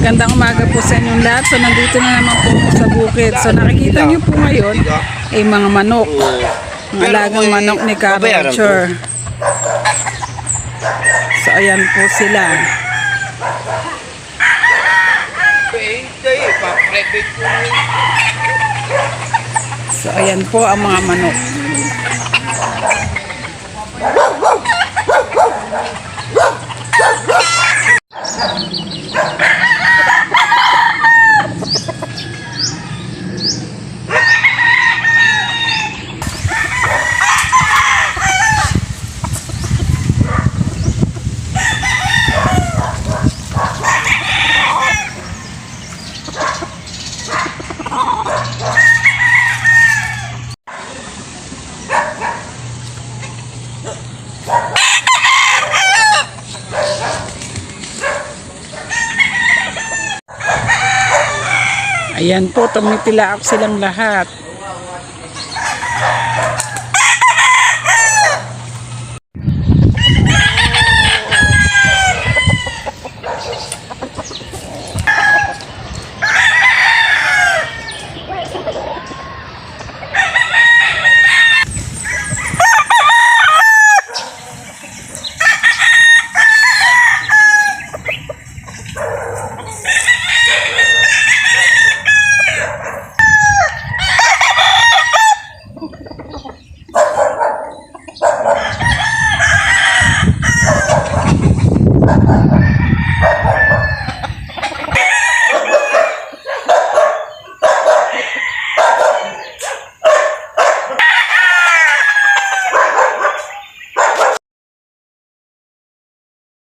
Magandang umaga po sa inyong lahat. So nandito na naman po ako sa bukid. So nakikita niyo po ngayon ay mga manok. Mga alagang manok ni Carrocher. So ayan po sila. So ayan po ang mga manok. Ayan po, tumitilaok silang lahat.